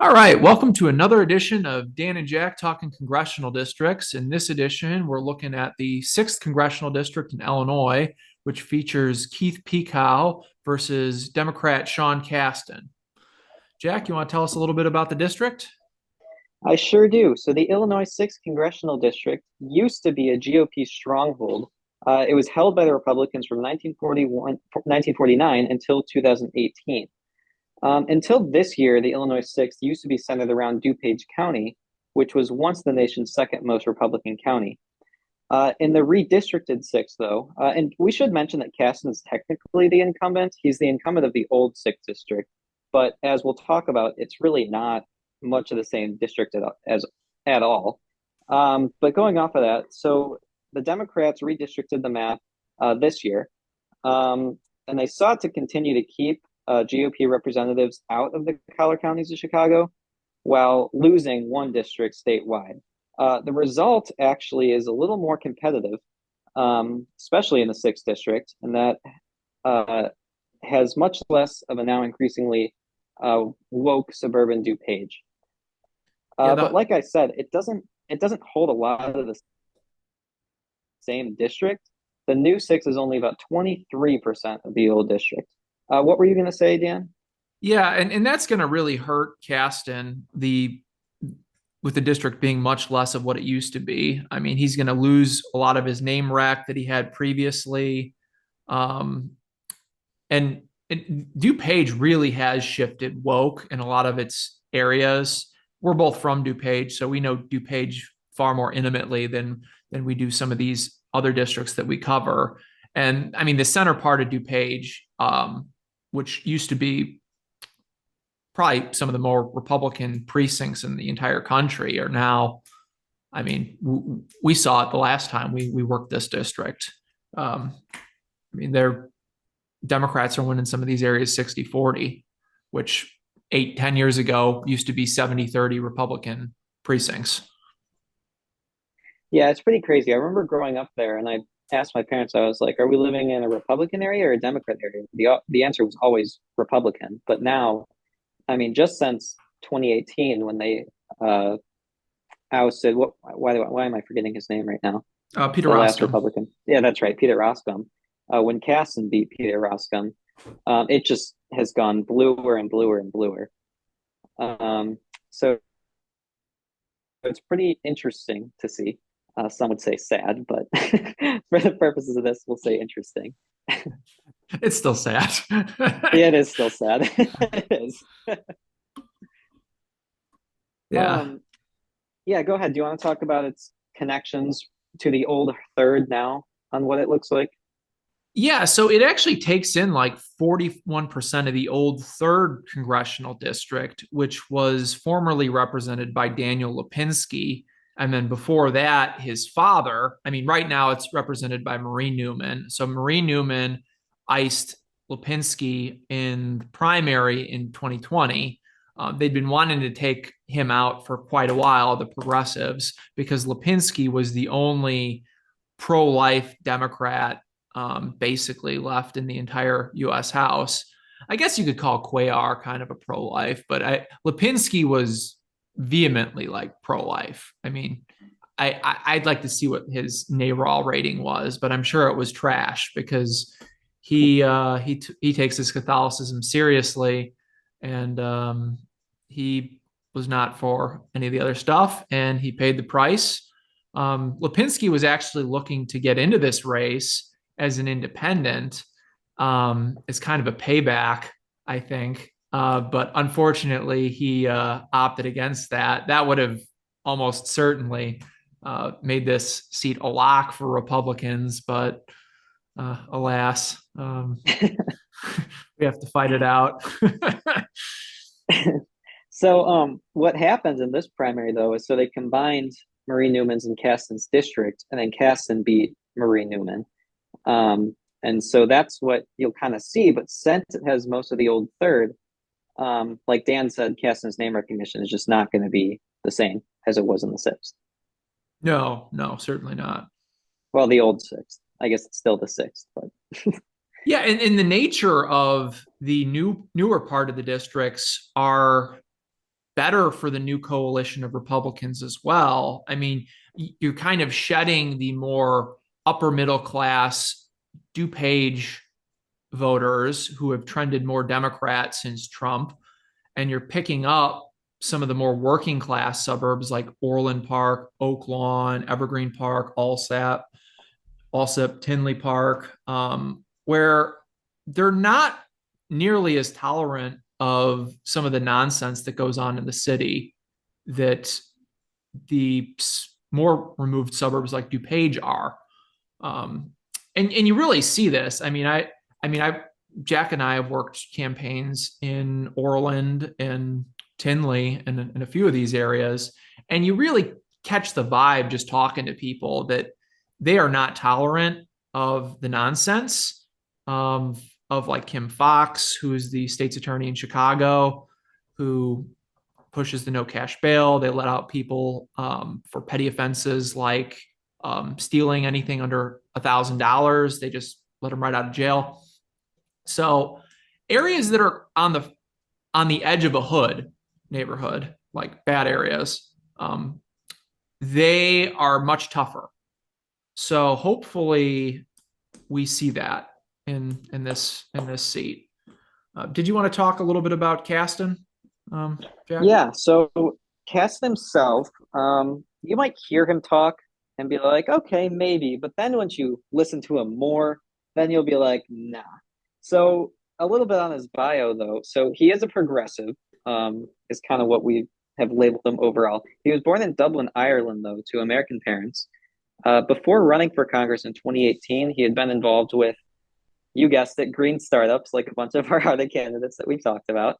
All right, welcome to another edition of Dan and Jack Talking Congressional Districts. In this edition, we're looking at the 6th Congressional District in Illinois, which features Keith Pekau versus Democrat Sean Casten. Jack, you want to tell us a little bit about the district? I sure do. So the Illinois 6th Congressional District used to be a GOP stronghold. It was held by the Republicans from 1949 until 2018. Until this year, the Illinois 6th used to be centered around DuPage County, which was once the nation's second most Republican county. In the redistricted 6th, though, and we should mention that Casten is technically the incumbent. He's the incumbent of the old 6th district. But as we'll talk about, it's really not much of the same district as at all. But going off of that, so the Democrats redistricted the map this year, and they sought to continue to keep GOP representatives out of the collar counties of Chicago while losing one district statewide. The result actually is a little more competitive, especially in the 6th district, and that has much less of a now increasingly woke suburban DuPage. Yeah, But like I said, it doesn't hold a lot of the same district. The new 6 is only about 23% of the old district. What were you going to say, Dan? yeah, and that's going to really hurt Casten, with the district being much less of what it used to be. I mean, he's going to lose a lot of his name rack that he had previously. Um, and DuPage really has shifted woke in a lot of its areas. We're both from DuPage, so we know DuPage far more intimately than we do some of these other districts that we cover. And I mean, the center part of DuPage, which used to be probably some of the more Republican precincts in the entire country, are now, I mean, we saw it the last time we worked this district. I mean, they're Democrats are winning some of these areas 60-40, which 8, 10 years ago used to be 70-30 Republican precincts. Yeah, it's pretty crazy. I remember growing up there, and I asked my parents, I was like, "Are we living in a Republican area or a Democrat area?" The answer was always Republican. But now, I mean, just since 2018, when they uh, ousted why am I forgetting his name right now? Peter The last Roskam. Republican. Yeah, that's right, Peter Roskam. When Casten beat Peter Roskam, it just has gone bluer and bluer and bluer. So it's pretty interesting to see. Some would say sad, but for the purposes of this, we'll say interesting. It's still sad. Yeah, it is still sad. It is. Yeah. Um, yeah, go ahead. Do you want to talk about its connections to the old third now on what it looks like? Yeah, so it actually takes in like 41% of the old third congressional district, which was formerly represented by Daniel Lipinski. And then before that, his father. I mean, right now it's represented by Marie Newman. So Marie Newman iced Lipinski in the primary in 2020. They'd been wanting to take him out for quite a while, the progressives, because Lipinski was the only pro-life Democrat basically left in the entire U.S. House. I guess you could call Cuellar kind of a pro-life, but Lipinski was vehemently like pro-life. I mean, I'd like to see what his NARAL rating was, but I'm sure it was trash because he takes his Catholicism seriously, and he was not for any of the other stuff, and he paid the price. Lipinski was actually looking to get into this race as an independent. It's kind of a payback, I think. But unfortunately, he opted against that. That would have almost certainly made this seat a lock for Republicans, but alas, we have to fight it out. So, what happens in this primary though is so they combined Marie Newman's and Casten's district, and then Casten beat Marie Newman. And so that's what you'll kind of see. But since it has most of the old third, like Dan said, Casten's name recognition is just not going to be the same as it was in the sixth. No, no, certainly not. Well, the old sixth. I guess it's still the sixth, but Yeah, and the nature of the newer part of the districts are better for the new coalition of Republicans as well. I mean, you're kind of shedding the more upper middle class DuPage voters who have trended more Democrat since Trump, and you're picking up some of the more working class suburbs like Orland Park, Oak Lawn, Evergreen Park, Alsip, Tinley Park, where they're not nearly as tolerant of some of the nonsense that goes on in the city that the more removed suburbs like DuPage are. And you really see this. Jack and I have worked campaigns in Orland and Tinley and in a few of these areas, and you really catch the vibe just talking to people that they are not tolerant of the nonsense of like Kim Foxx, who is the state's attorney in Chicago, who pushes the no cash bail. They let out people for petty offenses like stealing anything under $1,000. They just let them right out of jail. So areas that are on the edge of a hood neighborhood, like bad areas, they are much tougher. So hopefully we see that in this seat. Did you want to talk a little bit about Casten, Jack? Yeah, so Casten himself, you might hear him talk and be like, okay, maybe. But then once you listen to him more, then you'll be like, nah. So a little bit on his bio, though. So he is a progressive, is kind of what we have labeled him overall. He was born in Dublin, Ireland, though, to American parents. Before running for Congress in 2018, he had been involved with, you guessed it, green startups, like a bunch of our other candidates that we've talked about.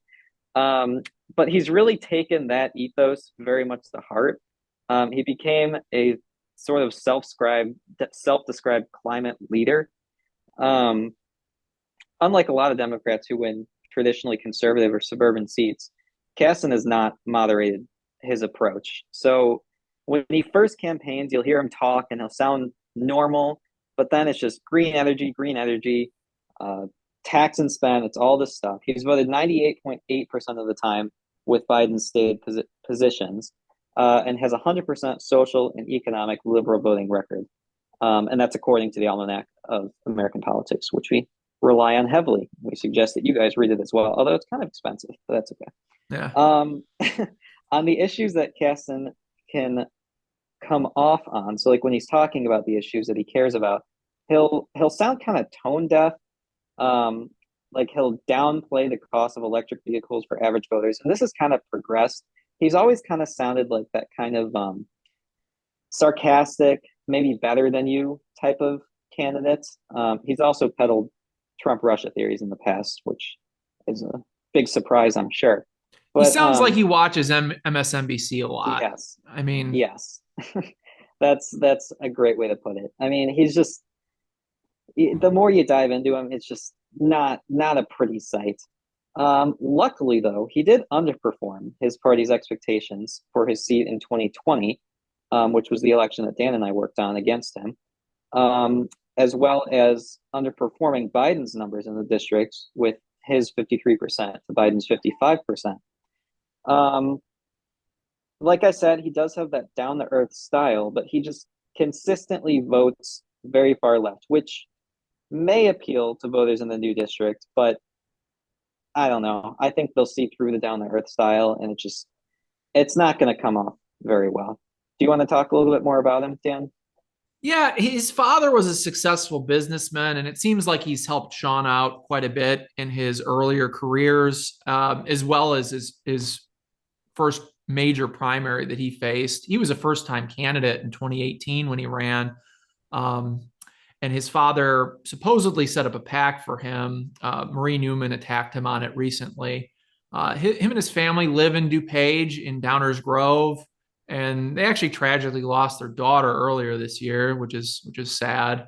But he's really taken that ethos very much to heart. He became a sort of self-described climate leader. Unlike a lot of Democrats who win traditionally conservative or suburban seats, Casten has not moderated his approach. So when he first campaigns, you'll hear him talk and he'll sound normal, but then it's just green energy, tax and spend. It's all this stuff. He's voted 98.8% of the time with Biden's stated positions and has 100% social and economic liberal voting record. And that's according to the Almanac of American Politics, which we rely on heavily. We suggest that you guys read it as well, although it's kind of expensive, but that's okay. Yeah. On the issues that Casten can come off on, so like when he's talking about the issues that he cares about, he'll sound kind of tone deaf. Like he'll downplay the cost of electric vehicles for average voters, and this has kind of progressed. He's always kind of sounded like that kind of sarcastic, maybe better than you type of candidate. He's also peddled Trump-Russia theories in the past, which is a big surprise, I'm sure. But he sounds like he watches MSNBC a lot. Yes. I mean, yes. That's a great way to put it. I mean, he's just, the more you dive into him, it's just not a pretty sight. Luckily, though, he did underperform his party's expectations for his seat in 2020, which was the election that Dan and I worked on against him, as well as underperforming Biden's numbers in the district with his 53% to Biden's 55%. Like I said, he does have that down-to-earth style, but he just consistently votes very far left, which may appeal to voters in the new district, but I don't know. I think they'll see through the down-to-earth style, and it's not going to come off very well. Do you want to talk a little bit more about him, Dan? Yeah, his father was a successful businessman, and it seems like he's helped Sean out quite a bit in his earlier careers, as well as his first major primary that he faced. He was a first-time candidate in 2018 when he ran, and his father supposedly set up a PAC for him. Marie Newman attacked him on it recently. Him and his family live in DuPage in Downers Grove. And they actually tragically lost their daughter earlier this year, which is sad.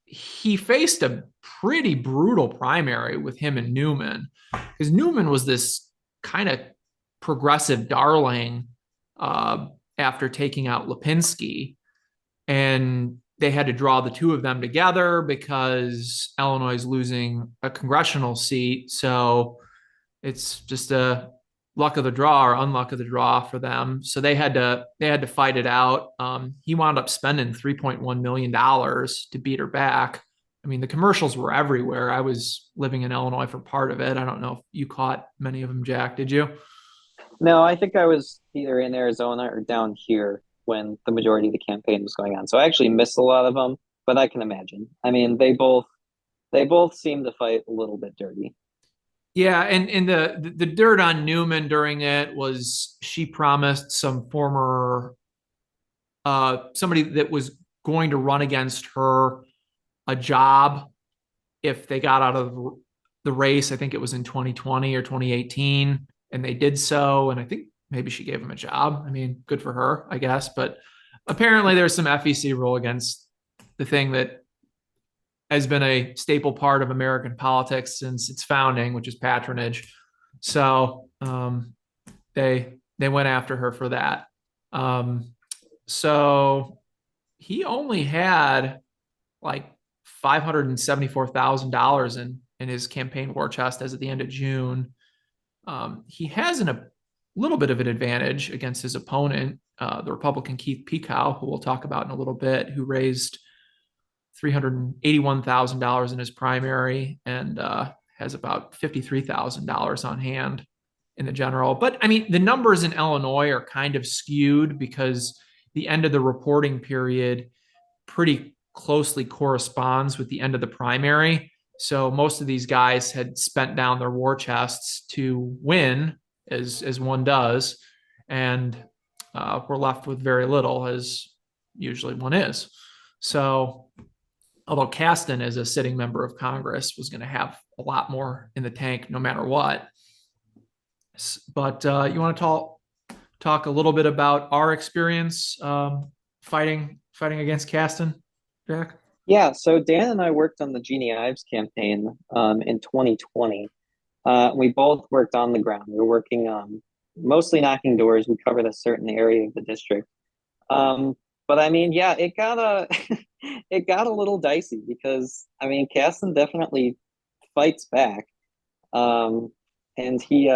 He faced a pretty brutal primary with him and Newman, because Newman was this kind of progressive darling after taking out Lipinski, and they had to draw the two of them together because Illinois is losing a congressional seat. So it's just a luck of the draw or unluck of the draw for them. So they had to fight it out. He wound up spending $3.1 million to beat her back. I mean, the commercials were everywhere. I was living in Illinois for part of it. I don't know if you caught many of them, Jack. Did you? No, I think I was either in Arizona or down here when the majority of the campaign was going on. So I actually missed a lot of them, but I can imagine. I mean, they both seem to fight a little bit dirty. Yeah, and the dirt on Newman during it was she promised some former somebody that was going to run against her a job if they got out of the race. I think it was in 2020 or 2018, and they did so. And I think maybe she gave him a job. I mean, good for her, I guess. But apparently, there's some FEC rule against the thing that has been a staple part of American politics since its founding, which is patronage. So they went after her for that. So he only had like $574,000 in his campaign war chest as at the end of June. He has a little bit of an advantage against his opponent, the Republican Keith Pekau, who we'll talk about in a little bit, who raised $381,000 in his primary and has about $53,000 on hand in the general. But I mean, the numbers in Illinois are kind of skewed because the end of the reporting period pretty closely corresponds with the end of the primary. So most of these guys had spent down their war chests to win, as one does, and we're left with very little, as usually one is. So although Casten, as a sitting member of Congress, was going to have a lot more in the tank no matter what. But you want to talk a little bit about our experience fighting against Casten, Jack? Yeah, so Dan and I worked on the Jeannie Ives campaign in 2020. We both worked on the ground. We were working mostly knocking doors. We covered a certain area of the district. But I mean, yeah, it got it got a little dicey because I mean, Casten definitely fights back, and he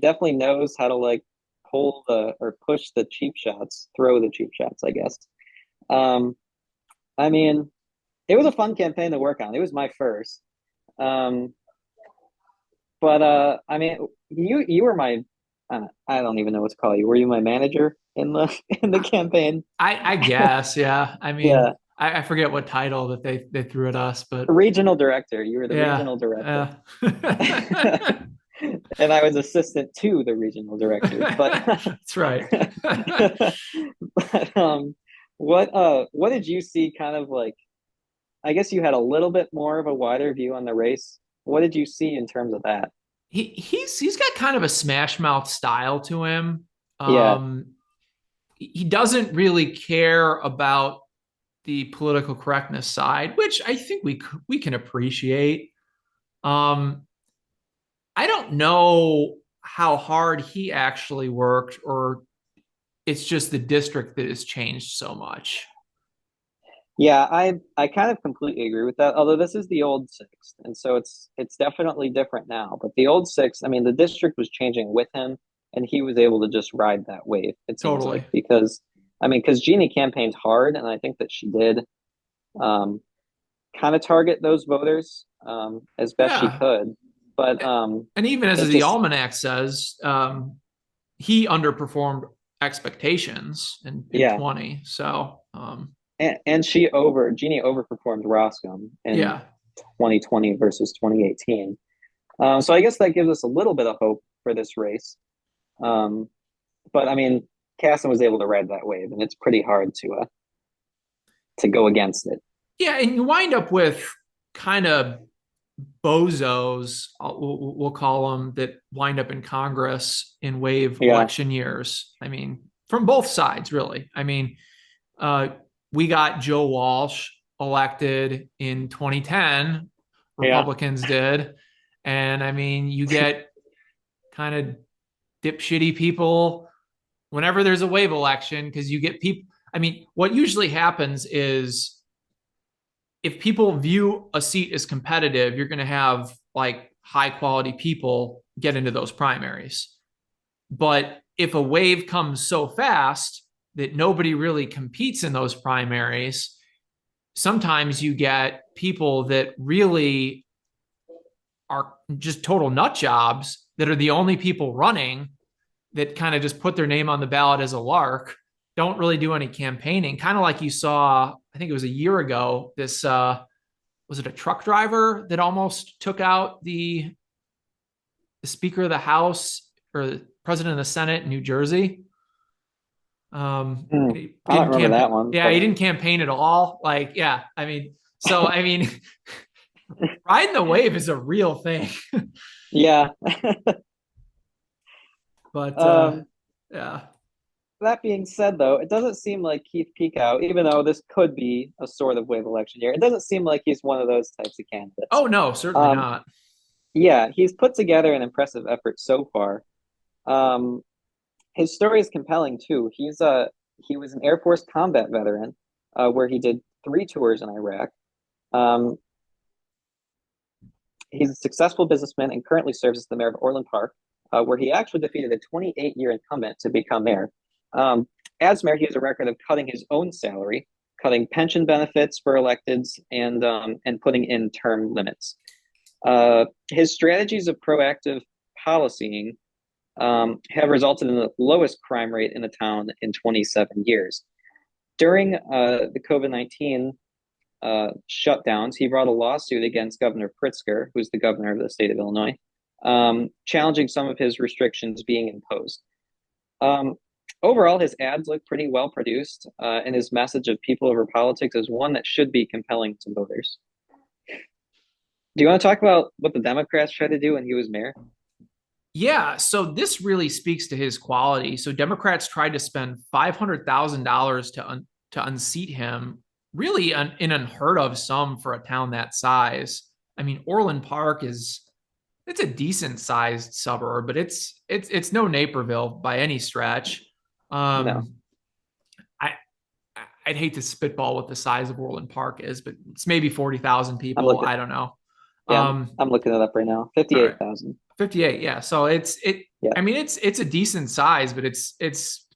definitely knows how to like pull the or push the cheap shots, throw the cheap shots, I guess. Um, I mean, it was a fun campaign to work on. It was my first. Um, but I mean, you were my I don't even know what to call you. Were you my manager in the in the campaign? I guess, yeah. I mean, Yeah, I forget what title that they threw at us, but regional director. You were the yeah, regional director. yeah. And I was assistant to the regional director. But, That's right. but what did you see kind of like I guess you had a little bit more of a wider view on the race. What did you see in terms of that? He's got kind of a smash mouth style to him. Yeah. Um, he doesn't really care about the political correctness side, which I think we can appreciate. Um, I don't know how hard he actually worked, or it's just the district that has changed so much. Yeah, I kind of completely agree with that. Although this is the old sixth, and so it's definitely different now. But the old sixth, I mean, the district was changing with him, and he was able to just ride that wave. It seems like Totally. because I mean, because Jeannie campaigned hard, and I think that she did um, kind of target those voters as best she Yeah. could. But And even as it the just almanac says, he underperformed expectations in yeah, 20. So, and Jeannie overperformed Roscoe in yeah. 2020 versus 2018. So I guess that gives us a little bit of hope for this race. Um, but I mean, Casten was able to ride that wave, and it's pretty hard to go against it. Yeah. And you wind up with kind of bozos, we'll call them, that wind up in Congress in wave Yeah, election years. I mean, from both sides, really. I mean, uh, we got Joe Walsh elected in 2010, yeah, Republicans did. And I mean, you get kind of dipshitty people whenever there's a wave election because you get people. I mean, what usually happens is if people view a seat as competitive, you're going to have like high quality people get into those primaries. But if a wave comes so fast that nobody really competes in those primaries, sometimes you get people that really are just total nut jobs that are the only people running that kind of just put their name on the ballot as a lark, don't really do any campaigning. Kind of like you saw, I think it was a year ago, this was it a truck driver that almost took out the Speaker of the House or the President of the Senate in New Jersey? He I don't didn't remember that campaign. one, Yeah, he but didn't campaign at all. Like, yeah, I mean, riding the wave is a real thing. yeah. But Um, yeah. that being said, though, it doesn't seem like Keith Pekau, even though this could be a sort of wave election year, it doesn't seem like he's one of those types of candidates. Oh no, certainly Um, not. yeah, he's put together an impressive effort so far. Um, his story is compelling too. He was an Air Force combat veteran, where he did 3 tours in Iraq. Um, he's a successful businessman and currently serves as the mayor of Orland Park, where he actually defeated a 28-year incumbent to become mayor. Um, as mayor, he has a record of cutting his own salary, cutting pension benefits for electeds, and putting in term limits. His strategies of proactive policying have resulted in the lowest crime rate in the town in 27 years. During the COVID-19 shutdowns, he brought a lawsuit against Governor Pritzker, who's the governor of the state of Illinois, challenging some of his restrictions being imposed. Um, Overall, his ads look pretty well produced, and his message of people over politics is one that should be compelling to voters. Do you want to talk about what the Democrats tried to do when he was mayor? Yeah, so this really speaks to his quality. So Democrats tried to spend $500,000 to unseat him, really an unheard of sum for a town that size. I mean, Orland Park is it's a decent sized suburb, but it's no Naperville by any stretch. No, Um, I I'd hate to spitball what the size of Orland Park is, but it's maybe 40,000 I'm people. looking. I don't know. Yeah, Um, I'm looking it up right now. all right. 58,000. 58, yeah. So Yeah. I mean it's a decent size, but it's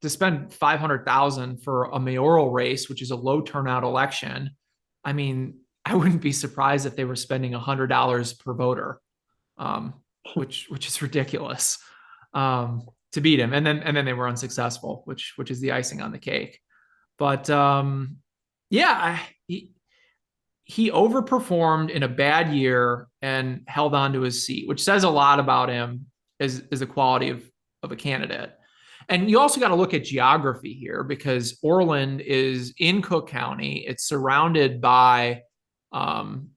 to spend 500,000 for a mayoral race, which is a low turnout election. I mean, I wouldn't be surprised if they were spending $100 per voter, um, which is ridiculous, to beat him. And then they were unsuccessful, which is the icing on the cake. But yeah, he overperformed in a bad year and held on to his seat, which says a lot about him as the quality of a candidate. And you also got to look at geography here because Orland is in Cook County. It's surrounded by um,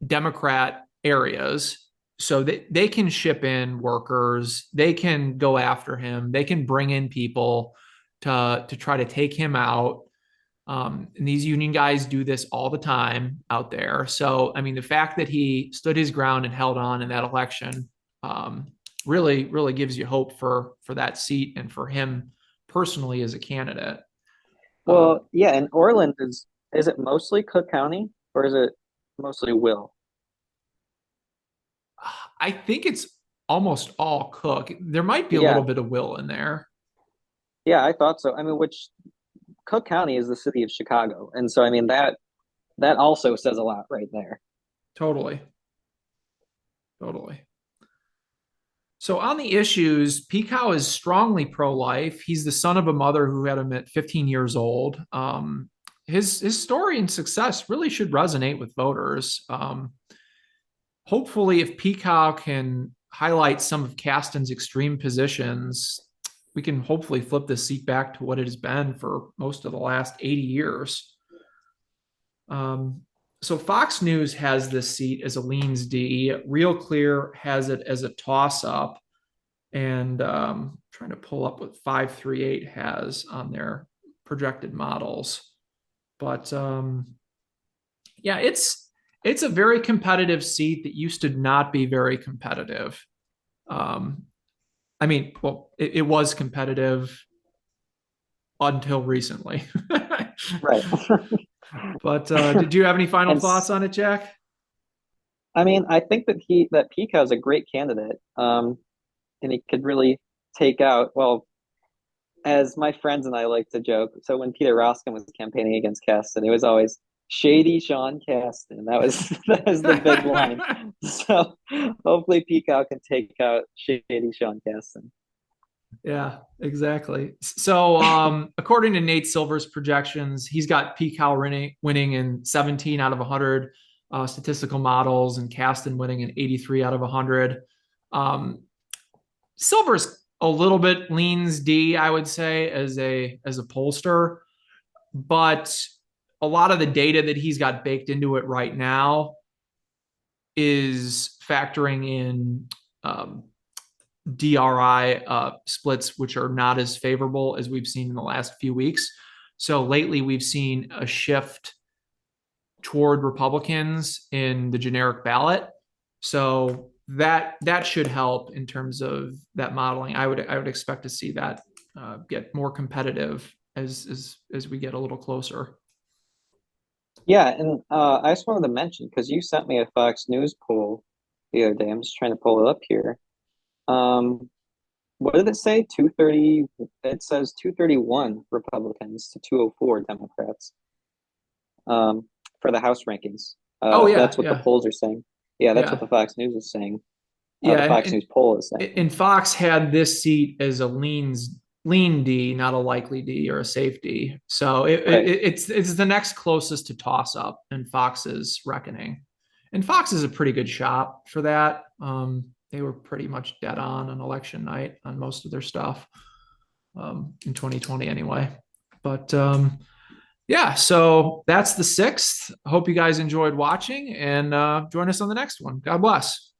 Democrat areas. So they can ship in workers, they can go after him, they can bring in people to try to take him out. And these union guys do this all the time out there. So, I mean, the fact that he stood his ground and held on in that election um, really gives you hope for that seat and for him personally as a candidate. Um, Well, yeah, and Orland is it mostly Cook County or is it mostly Will? I think it's almost all Cook. There might be a little Yeah, bit of Will in there. yeah, I thought so. I mean, which Cook County is the city of Chicago, and so I mean that also says a lot right there. Totally. Totally. So on the issues, Pekau is strongly pro-life. He's the son of a mother who had him at 15 years old. His story and success really should resonate with voters. Hopefully, if Pekau can highlight some of Casten's extreme positions, we can hopefully flip this seat back to what it has been for most of the last 80 years. Um, so Fox News has this seat as a leans D. Real Clear has it as a toss up. And trying to pull up what 538 has on their projected models. But yeah, it's a very competitive seat that used to not be very competitive. Um, I mean, well, it was competitive until recently. Right. But did you have any final And thoughts on it, Jack? I mean, I think that Pekau is a great candidate. and he could really take out, well, as my friends and I like to joke, so when Peter Roskin was campaigning against Casten, it was always Shady Sean Casten. That was that was the big line. So hopefully Pekau can take out Shady Sean Casten. Yeah, exactly. So, according to Nate Silver's projections, he's got Pekau winning in 17 out of 100 statistical models, and Casten winning in 83 out of 100. Silver's a little bit leans D, I would say, as a pollster, but a lot of the data that he's got baked into it right now is factoring in DRI splits, which are not as favorable as we've seen in the last few weeks. So lately, we've seen a shift toward Republicans in the generic ballot. So that should help in terms of that modeling. I would expect to see that get more competitive as we get a little closer. Yeah, and I just wanted to mention because you sent me a Fox News poll the other day. I'm just trying to pull it up here. What did it say? 230. It says 231 Republicans to 204 Democrats. For the House rankings. Oh yeah, That's what the yeah, polls are saying. Yeah, that's what yeah, the Fox News is saying. yeah. The Fox News poll is saying. And Fox had this seat as a lean D, not a likely D or a safe D. So Right. it's the next closest to toss up in Fox's reckoning. And Fox is a pretty good shop for that. They were pretty much dead on election night on most of their stuff in 2020 anyway. But yeah, so that's the 6th. Hope you guys enjoyed watching, and join us on the next one. God bless.